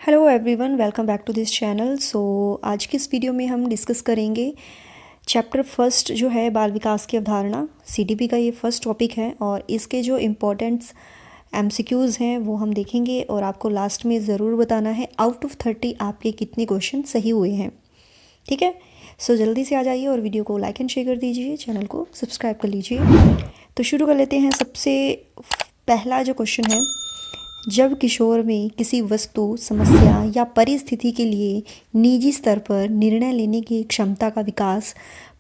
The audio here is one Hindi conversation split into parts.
Hello everyone, welcome back to this channel. आज की इस वीडियो में हम डिस्कस करेंगे चैप्टर फर्स्ट जो है बाल विकास की अवधारणा। सीडीपी का ये फर्स्ट टॉपिक है और इसके जो इम्पोर्टेंट्स एमसीक्यूज़ हैं वो हम देखेंगे और आपको लास्ट में ज़रूर बताना है आउट ऑफ 30 आपके कितने क्वेश्चन सही हुए हैं। ठीक है, जल्दी से आ जाइए और वीडियो को लाइक एंड शेयर कर दीजिए, चैनल को सब्सक्राइब कर लीजिए। तो शुरू कर लेते हैं। सबसे पहला जो क्वेश्चन है, जब किशोर में किसी वस्तु, समस्या या परिस्थिति के लिए निजी स्तर पर निर्णय लेने की क्षमता का विकास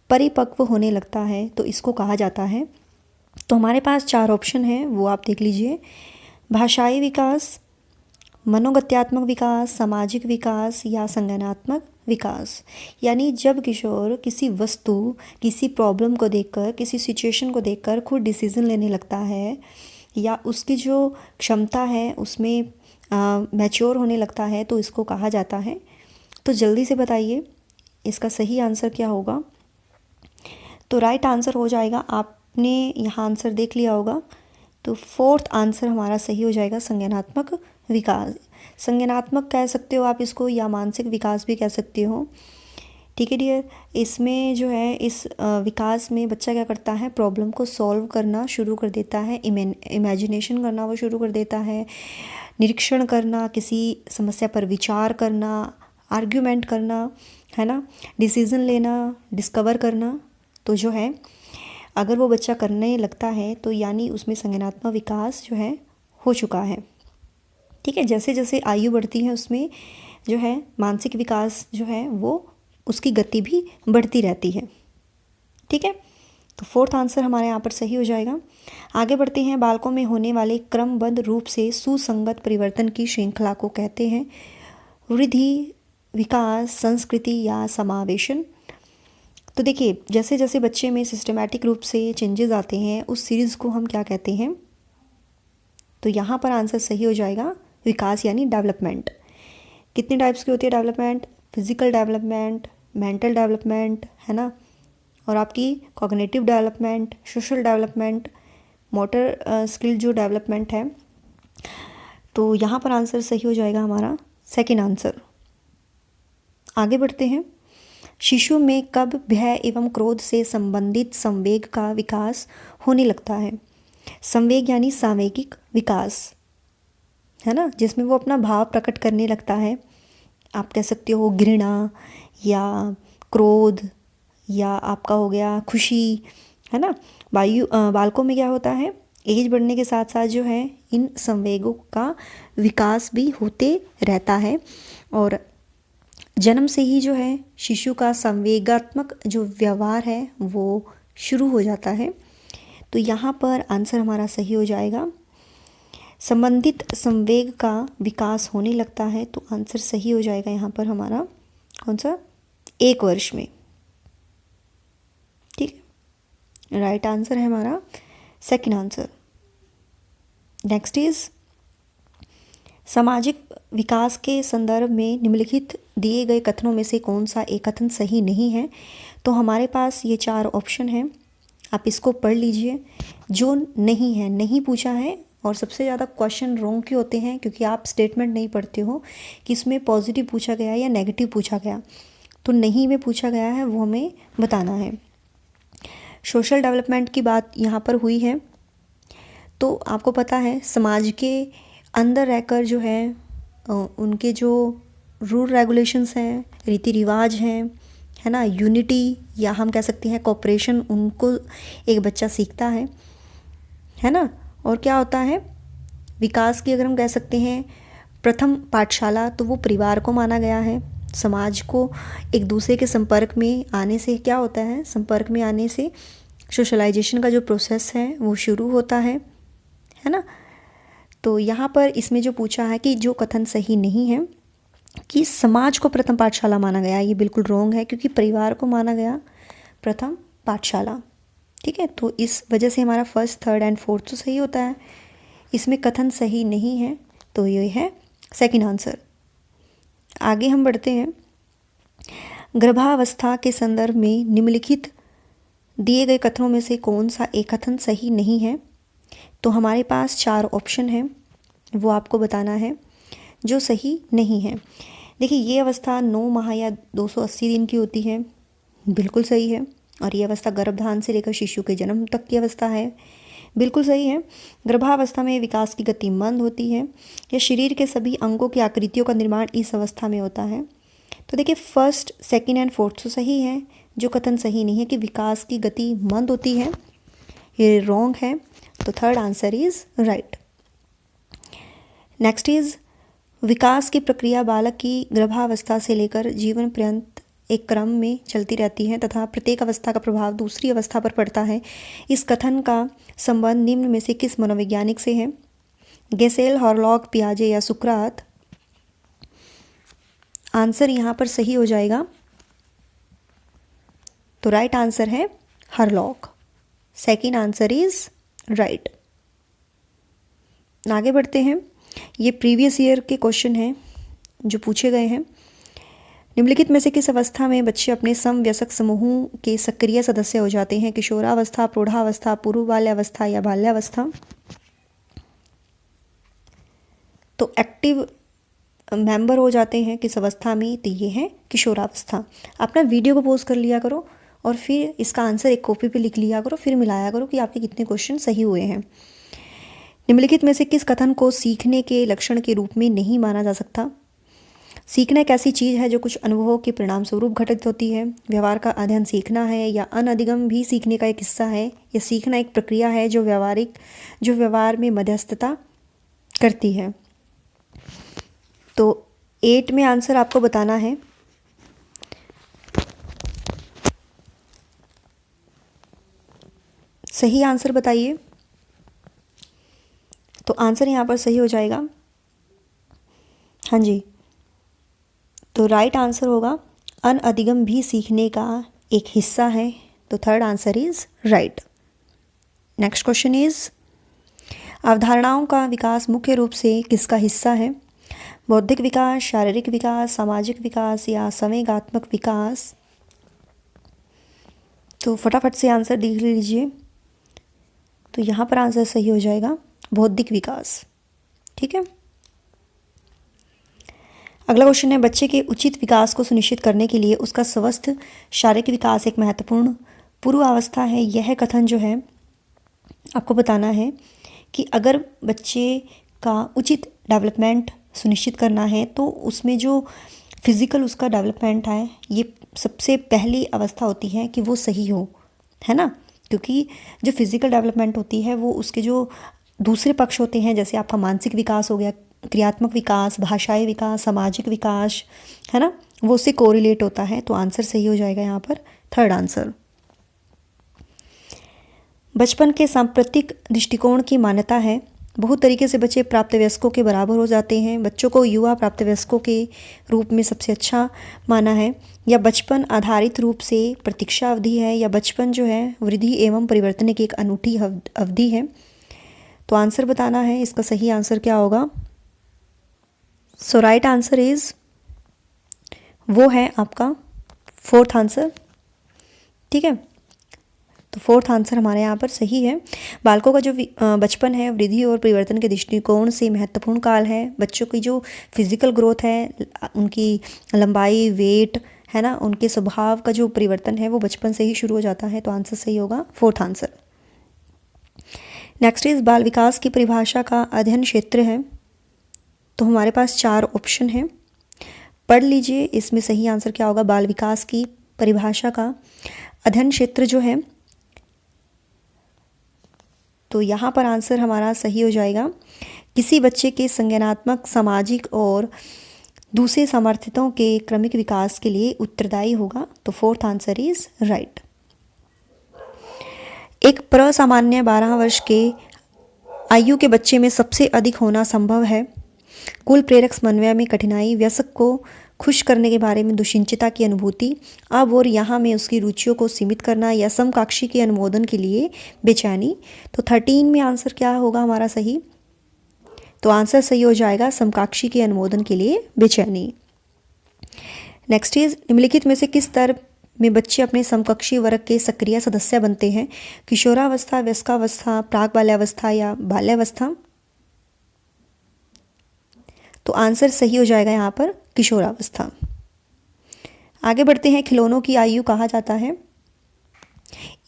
परिपक्व होने लगता है तो इसको कहा जाता है। तो हमारे पास 4 ऑप्शन हैं, वो आप देख लीजिए। भाषाई विकास, मनोगत्यात्मक विकास, सामाजिक विकास या संज्ञानात्मक विकास। यानी जब किशोर किसी वस्तु, किसी प्रॉब्लम को देखकर, किसी सिचुएशन को देखकर खुद डिसीजन लेने लगता है या उसकी जो क्षमता है उसमें मैच्योर होने लगता है तो इसको कहा जाता है। तो जल्दी से बताइए इसका सही आंसर क्या होगा। तो राइट आंसर हो जाएगा, आपने यहाँ आंसर देख लिया होगा, तो 4th आंसर हमारा सही हो जाएगा संज्ञानात्मक विकास। संज्ञानात्मक कह सकते हो आप इसको या मानसिक विकास भी कह सकते हो। ठीक है डियर, इसमें जो है इस विकास में बच्चा क्या करता है, प्रॉब्लम को सॉल्व करना शुरू कर देता है, इमेजिनेशन करना वो शुरू कर देता है, निरीक्षण करना, किसी समस्या पर विचार करना, आर्ग्यूमेंट करना, है ना, डिसीज़न लेना, डिस्कवर करना। तो जो है अगर वो बच्चा करने लगता है तो यानी उसमें संज्ञानात्मक विकास जो है हो चुका है। ठीक है, जैसे जैसे आयु बढ़ती है उसमें जो है मानसिक विकास जो है वो उसकी गति भी बढ़ती रहती है। ठीक है, तो 4th आंसर हमारे यहाँ पर सही हो जाएगा। आगे बढ़ते हैं। बालकों में होने वाले क्रमबद्ध रूप से सुसंगत परिवर्तन की श्रृंखला को कहते हैं वृद्धि, विकास, संस्कृति या समावेशन। तो देखिए, जैसे जैसे बच्चे में सिस्टमैटिक रूप से चेंजेस आते हैं उस सीरीज़ को हम क्या कहते हैं। तो यहाँ पर आंसर सही हो जाएगा विकास यानी डेवलपमेंट। कितने टाइप्स की होती है development? Physical development, mental development, है ना, और आपकी cognitive development, social development, motor skill जो डेवलपमेंट है। तो यहाँ पर आंसर सही हो जाएगा हमारा 2nd आंसर। आगे बढ़ते हैं। शिशु में कब भय एवं क्रोध से संबंधित संवेग का विकास होने लगता है? संवेग यानी सामयिक विकास, है ना, जिसमें वो अपना भाव प्रकट करने लगता है। आप कह सकते हो घृणा या क्रोध या आपका हो गया खुशी, है ना। बालकों में क्या होता है, एज बढ़ने के साथ साथ जो है इन संवेगों का विकास भी होते रहता है और जन्म से ही जो है शिशु का संवेगात्मक जो व्यवहार है वो शुरू हो जाता है। तो यहाँ पर आंसर हमारा सही हो जाएगा संबंधित संवेग का विकास होने लगता है। तो आंसर सही हो जाएगा यहाँ पर हमारा कौन सा, 1 वर्ष में। ठीक है, राइट आंसर है हमारा 2nd आंसर। नेक्स्ट इज सामाजिक विकास के संदर्भ में निम्नलिखित दिए गए कथनों में से कौन सा एक कथन सही नहीं है? तो हमारे पास ये 4 ऑप्शन हैं, आप इसको पढ़ लीजिए। जो नहीं है, नहीं पूछा है, और सबसे ज़्यादा क्वेश्चन रॉन्ग क्यों होते हैं, क्योंकि आप स्टेटमेंट नहीं पढ़ते हो कि इसमें पॉजिटिव पूछा गया या नेगेटिव पूछा गया। तो नहीं में पूछा गया है वो हमें बताना है। सोशल डेवलपमेंट की बात यहाँ पर हुई है, तो आपको पता है समाज के अंदर रहकर जो है उनके जो रूल रेगुलेशंस हैं, रीति रिवाज हैं, है ना, यूनिटी या हम कह सकते हैं कोऑपरेशन, उनको एक बच्चा सीखता है ना। और क्या होता है विकास की, अगर हम कह सकते हैं प्रथम पाठशाला, तो वो परिवार को माना गया है। समाज को एक दूसरे के संपर्क में आने से क्या होता है, संपर्क में आने से सोशलाइजेशन का जो प्रोसेस है वो शुरू होता है ना। तो यहाँ पर इसमें जो पूछा है कि जो कथन सही नहीं है कि समाज को प्रथम पाठशाला माना गया, ये बिल्कुल रॉन्ग है, क्योंकि परिवार को माना गया प्रथम पाठशाला। ठीक है, तो इस वजह से हमारा 1st, 3rd एंड 4th तो सही होता है। इसमें कथन सही नहीं है, तो ये है 2nd आंसर। आगे हम बढ़ते हैं। गर्भावस्था के संदर्भ में निम्नलिखित दिए गए कथनों में से कौन सा एक कथन सही नहीं है? तो हमारे पास 4 ऑप्शन हैं, वो आपको बताना है। जो सही नहीं है। देखिए ये अवस्था 9 माह या 280 दिन की होती है, बिल्कुल सही है। और ये अवस्था गर्भधान से लेकर शिशु के जन्म तक की अवस्था है, बिल्कुल सही है। गर्भावस्था में विकास की गति मंद होती है। या शरीर के सभी अंगों की आकृतियों का निर्माण इस अवस्था में होता है। तो देखिए फर्स्ट, सेकंड एंड फोर्थ तो सही है। जो कथन सही नहीं है कि विकास की गति मंद होती है, ये रॉन्ग है। तो third answer is right. Next is विकास की प्रक्रिया बालक की गर्भावस्था से लेकर जीवन पर्यंत एक क्रम में चलती रहती है तथा प्रत्येक अवस्था का प्रभाव दूसरी अवस्था पर पड़ता है। इस कथन का संबंध निम्न में से किस मनोवैज्ञानिक से है? गेसेल, हॉरलॉक, पियाजे या सुकरात? आंसर यहाँ पर सही हो जाएगा। तो राइट आंसर है Hurlock. Second answer is right. आगे बढ़ते हैं। ये प्रीवियस ईयर के क्वेश्चन हैं जो पूछे गए हैं। निम्नलिखित में से किस अवस्था में बच्चे अपने समवयस्क समूहों के सक्रिय सदस्य हो जाते हैं? किशोरावस्था, प्रौढ़ावस्था, पूर्व बाल्यावस्था या बाल्यावस्था? तो एक्टिव मेंबर हो जाते हैं किस अवस्था में? तो ये है किशोरावस्था। अपना वीडियो को पॉज कर लिया करो और फिर इसका आंसर एक कॉपी पे लिख लिया करो, फिर मिलाया करो कि आपके कितने क्वेश्चन सही हुए हैं। निम्नलिखित में से किस कथन को सीखने के लक्षण के रूप में नहीं माना जा सकता? सीखना एक ऐसी चीज़ है जो कुछ अनुभवों के परिणाम स्वरूप घटित होती है। व्यवहार का अध्ययन सीखना है या अनधिगम भी सीखने का एक हिस्सा है। या सीखना एक प्रक्रिया है जो व्यवहार में मध्यस्थता करती है। तो 8 में आंसर आपको बताना है। सही आंसर बताइए। तो आंसर यहाँ पर सही हो जाएगा। हाँ जी, तो राइट आंसर होगा अनअधिगम भी सीखने का एक हिस्सा है। तो third answer is right. Next question is अवधारणाओं का विकास मुख्य रूप से किसका हिस्सा है? बौद्धिक विकास, शारीरिक विकास, सामाजिक विकास या संवेगात्मक विकास? तो फटाफट से आंसर देख लीजिए। तो यहाँ पर आंसर सही हो जाएगा बौद्धिक विकास। ठीक है। अगला क्वेश्चन है बच्चे के उचित विकास को सुनिश्चित करने के लिए उसका स्वस्थ शारीरिक विकास एक महत्वपूर्ण पूर्वावस्था है। यह कथन जो है आपको बताना है कि अगर बच्चे का उचित डेवलपमेंट सुनिश्चित करना है तो उसमें जो फिज़िकल उसका डेवलपमेंट है ये सबसे पहली अवस्था होती है कि वो सही हो, है ना। क्योंकि जो फिज़िकल डेवलपमेंट होती है वो उसके जो दूसरे पक्ष होते हैं, जैसे आपका मानसिक विकास हो गया, क्रियात्मक विकास, भाषाई विकास, सामाजिक विकास, है ना, वो उससे कोरिलेट होता है। तो आंसर सही हो जाएगा यहाँ पर थर्ड आंसर। बचपन के सांप्रतिक दृष्टिकोण की मान्यता है बहुत तरीके से बच्चे प्राप्तवयस्कों के बराबर हो जाते हैं। बच्चों को युवा प्राप्तवयस्कों के रूप में सबसे अच्छा माना है। या बचपन आधारित रूप से प्रतीक्षा अवधि है। या बचपन जो है वृद्धि एवं परिवर्तन की एक अनूठी अवधि है। तो आंसर बताना है, इसका सही आंसर क्या होगा? सो राइट आंसर इज वो है आपका फोर्थ आंसर। ठीक है, तो फोर्थ आंसर हमारे यहाँ पर सही है। बालकों का जो बचपन है वृद्धि और परिवर्तन के दृष्टिकोण से महत्वपूर्ण काल है। बच्चों की जो फिजिकल ग्रोथ है, उनकी लंबाई, वेट, है ना, उनके स्वभाव का जो परिवर्तन है वो बचपन से ही शुरू हो जाता है। तो आंसर सही होगा फोर्थ आंसर। नेक्स्ट इज बाल विकास की परिभाषा का अध्ययन क्षेत्र है। तो हमारे पास 4 ऑप्शन हैं, पढ़ लीजिए। इसमें सही आंसर क्या होगा? बाल विकास की परिभाषा का अध्ययन क्षेत्र जो है, तो यहाँ पर आंसर हमारा सही हो जाएगा किसी बच्चे के संज्ञानात्मक, सामाजिक और दूसरे सामर्थ्यों के क्रमिक विकास के लिए उत्तरदायी होगा। तो फोर्थ आंसर इज राइट। एक प्रसामान्य 12 वर्ष के आयु के बच्चे में सबसे अधिक होना संभव है। कुल प्रेरक समन्वय में कठिनाई, वयस्क को खुश करने के बारे में दुश्चिंतता की अनुभूति, अब और यहाँ में उसकी रुचियों को सीमित करना या समकक्षी के अनुमोदन के लिए बेचैनी। तो 13 में आंसर क्या होगा हमारा सही? तो आंसर सही हो जाएगा समकक्षी के अनुमोदन के लिए बेचैनी। नेक्स्ट इज निम्नलिखित में से किस स्तर में बच्चे अपने समकक्षी वर्ग के सक्रिय सदस्य बनते हैं? किशोरावस्था, वयस्कावस्था, प्राक बाल्यावस्था या बाल्यावस्था? तो आंसर सही हो जाएगा यहाँ पर किशोरावस्था। आगे बढ़ते हैं, खिलौनों की आयु कहा जाता है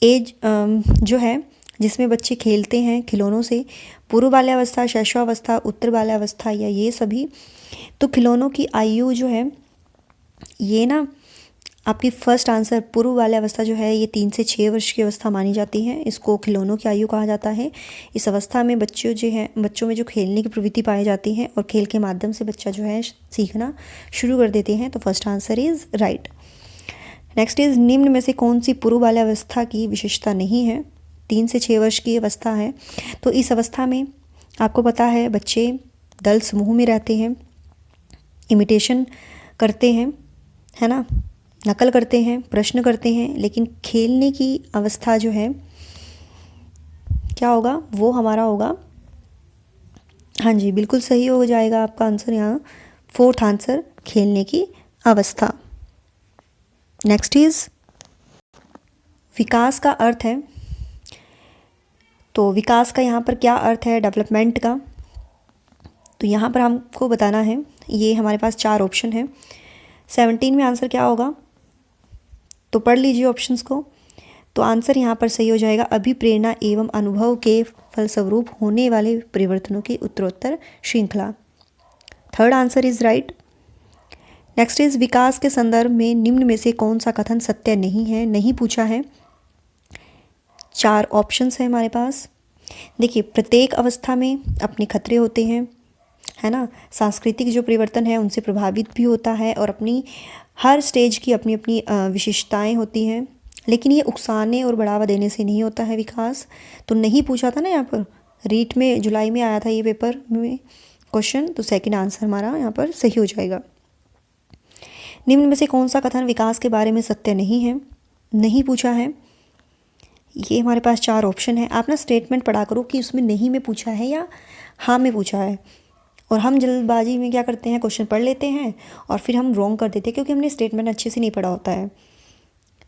एज जो है जिसमें बच्चे खेलते हैं खिलौनों से, पूर्व बाल्यावस्था, शैशवावस्था, उत्तर बाल्यावस्था या ये सभी। तो खिलौनों की आयु जो है ये ना आपकी फर्स्ट आंसर पूर्व बाल्यावस्था जो है ये 3 से 6 वर्ष की अवस्था मानी जाती है। इसको खिलौनों की आयु कहा जाता है। इस अवस्था में बच्चों में जो खेलने की प्रवृत्ति पाई जाती है और खेल के माध्यम से बच्चा जो है सीखना शुरू कर देते हैं। तो first answer is right. Next is निम्न में से कौन सी पूर्व बाल्यावस्था की विशेषता नहीं है? 3 से 6 वर्ष की अवस्था है। तो इस अवस्था में आपको पता है बच्चे दल समूह में रहते हैं, इमिटेशन करते हैं, है ना, नकल करते हैं, प्रश्न करते हैं, लेकिन खेलने की अवस्था जो है क्या होगा, वो हमारा होगा, हाँ जी बिल्कुल सही हो जाएगा आपका आंसर यहाँ, फोर्थ आंसर खेलने की अवस्था। नेक्स्ट इज विकास का अर्थ है। तो विकास का यहाँ पर क्या अर्थ है डेवलपमेंट का? तो यहाँ पर हमको बताना है, ये हमारे पास 4 ऑप्शन है। 17 में आंसर क्या होगा, तो पढ़ लीजिए ऑप्शंस को। तो आंसर यहाँ पर सही हो जाएगा अभिप्रेरणा एवं अनुभव के फलस्वरूप होने वाले परिवर्तनों की उत्तरोत्तर श्रृंखला। Third answer is right. Next is विकास के संदर्भ में निम्न में से कौन सा कथन सत्य नहीं है? नहीं पूछा है, 4 ऑप्शंस है हमारे पास। देखिए प्रत्येक अवस्था में अपने खतरे होते हैं, है ना, सांस्कृतिक जो परिवर्तन है उनसे प्रभावित भी होता है और अपनी हर स्टेज की अपनी अपनी विशेषताएं होती हैं, लेकिन ये उकसाने और बढ़ावा देने से नहीं होता है विकास। तो नहीं पूछा था ना यहाँ पर, रीट में जुलाई में आया था ये पेपर में क्वेश्चन, तो सेकंड आंसर हमारा यहाँ पर सही हो जाएगा। निम्न में से कौन सा कथन विकास के बारे में सत्य नहीं है? नहीं पूछा है, ये हमारे पास 4 ऑप्शन है। आप ना स्टेटमेंट पढ़ा करो कि उसमें नहीं में पूछा है या हाँ में पूछा है, और हम जल्दबाजी में क्या करते हैं, क्वेश्चन पढ़ लेते हैं और फिर हम रॉन्ग कर देते हैं क्योंकि हमने स्टेटमेंट अच्छे से नहीं पढ़ा होता है।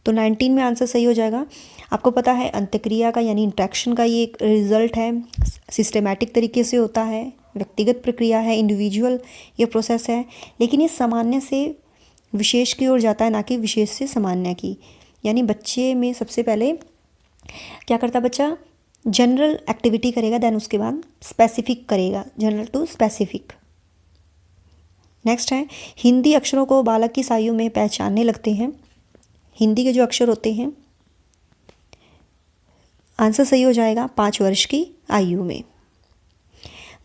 तो 19 में आंसर सही हो जाएगा। आपको पता है अंत्यक्रिया का यानी इंट्रैक्शन का ये एक रिजल्ट है, सिस्टमेटिक तरीके से होता है, व्यक्तिगत प्रक्रिया है, इंडिविजुअल ये प्रोसेस है, लेकिन ये सामान्य से विशेष की ओर जाता है, ना कि विशेष से सामान्य की। यानी बच्चे में सबसे पहले क्या करता है बच्चा, जनरल एक्टिविटी करेगा, देन उसके बाद स्पेसिफिक करेगा, जनरल टू स्पेसिफिक। नेक्स्ट है हिंदी अक्षरों को बालक की आयु में पहचानने लगते हैं। हिंदी के जो अक्षर होते हैं, आंसर सही हो जाएगा 5 वर्ष की आयु में।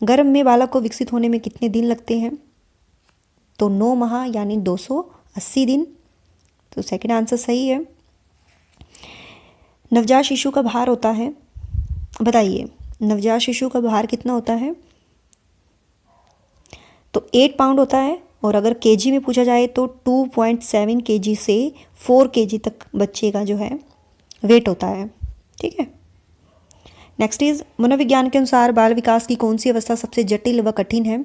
गर्भ में बालक को विकसित होने में कितने दिन लगते हैं? तो 9 माह यानी 280 दिन। तो सेकंड आंसर सही है। नवजात शिशु का भार होता है, बताइए नवजात शिशु का भार कितना होता है? तो 8 पाउंड होता है, और अगर केजी में पूछा जाए तो 2.7 केजी से 4 केजी तक बच्चे का जो है वेट होता है। ठीक है। नेक्स्ट इज मनोविज्ञान के अनुसार बाल विकास की कौन सी अवस्था सबसे जटिल व कठिन है?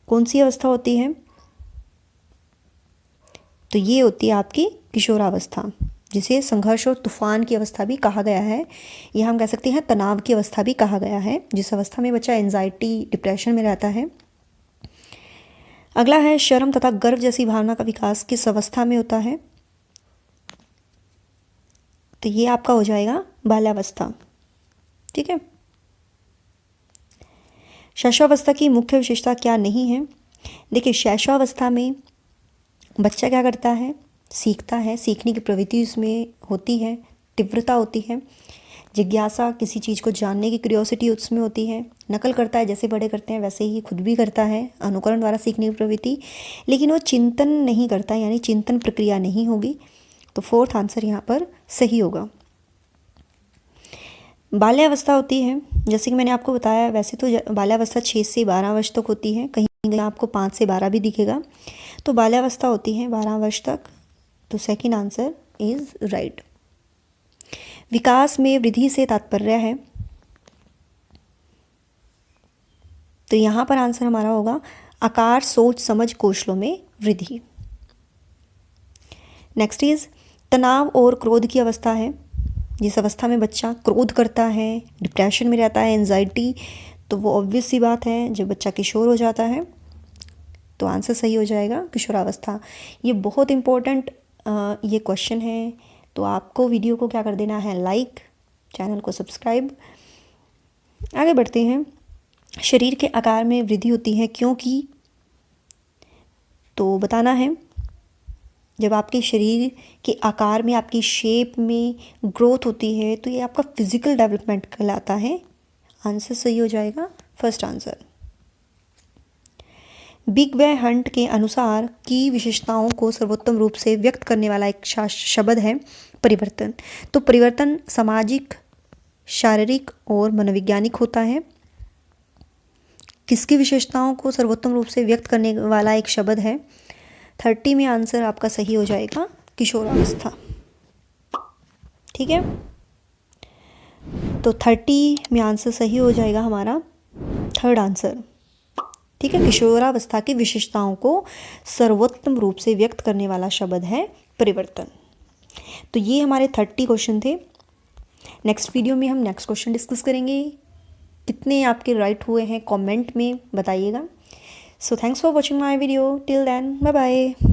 कौन सी अवस्था होती है? तो ये होती है आपकी किशोरावस्था, जिसे संघर्ष और तूफान की अवस्था भी कहा गया है, या हम कह सकते हैं तनाव की अवस्था भी कहा गया है, जिस अवस्था में बच्चा एंजाइटी डिप्रेशन में रहता है। अगला है शर्म तथा गर्व जैसी भावना का विकास किस अवस्था में होता है? तो ये आपका हो जाएगा बाल्यावस्था। ठीक है। शैशवावस्था की मुख्य विशेषता क्या नहीं है? देखिए शैशवावस्था में बच्चा क्या करता है, सीखता है, सीखने की प्रवृत्ति उसमें होती है, तीव्रता होती है, जिज्ञासा, किसी चीज़ को जानने की क्यूरियोसिटी उसमें होती है, नकल करता है, जैसे बड़े करते हैं वैसे ही खुद भी करता है, अनुकरण द्वारा सीखने की प्रवृत्ति, लेकिन वो चिंतन नहीं करता, यानी चिंतन प्रक्रिया नहीं होगी। तो फोर्थ आंसर यहाँ पर सही होगा। बाल्यावस्था होती है, जैसे कि मैंने आपको बताया, वैसे तो बाल्यावस्था 6 से 12 वर्ष तक होती है, कहीं आपको 5 से 12 भी दिखेगा। तो बाल्यावस्था होती है 12 वर्ष तक। तो सेकंड आंसर इज राइट। विकास में वृद्धि से तात्पर्य है, तो यहाँ पर आंसर हमारा होगा आकार, सोच, समझ, कौशलों में वृद्धि। नेक्स्ट इज तनाव और क्रोध की अवस्था है, जिस अवस्था में बच्चा क्रोध करता है, डिप्रेशन में रहता है, एंजाइटी, तो वो ऑब्वियस सी बात है, जब बच्चा किशोर हो जाता है तो आंसर सही हो जाएगा किशोरावस्था। ये बहुत इम्पोर्टेंट ये क्वेश्चन है, तो आपको वीडियो को क्या कर देना है, लाइक, चैनल को सब्सक्राइब। आगे बढ़ते हैं। शरीर के आकार में वृद्धि होती है क्योंकि, तो बताना है, जब आपके शरीर के आकार में, आपकी शेप में ग्रोथ होती है तो ये आपका फिजिकल डेवलपमेंट कहलाता है। आंसर सही हो जाएगा फर्स्ट आंसर। बिग व हंट के अनुसार की विशेषताओं को सर्वोत्तम रूप से व्यक्त करने वाला एक शब्द है परिवर्तन। तो परिवर्तन सामाजिक, शारीरिक और मनोवैज्ञानिक होता है। किसकी विशेषताओं को सर्वोत्तम रूप से व्यक्त करने वाला एक शब्द है? 30 में आंसर आपका सही हो जाएगा किशोरावस्था। ठीक है, तो 30 में आंसर सही हो जाएगा हमारा थर्ड आंसर। ठीक है, किशोरावस्था की विशेषताओं को सर्वोत्तम रूप से व्यक्त करने वाला शब्द है परिवर्तन। तो ये हमारे 30 क्वेश्चन थे। नेक्स्ट वीडियो में हम नेक्स्ट क्वेश्चन डिस्कस करेंगे। कितने आपके राइट हुए हैं कमेंट में बताइएगा। So thanks for watching my video. Till then, bye bye.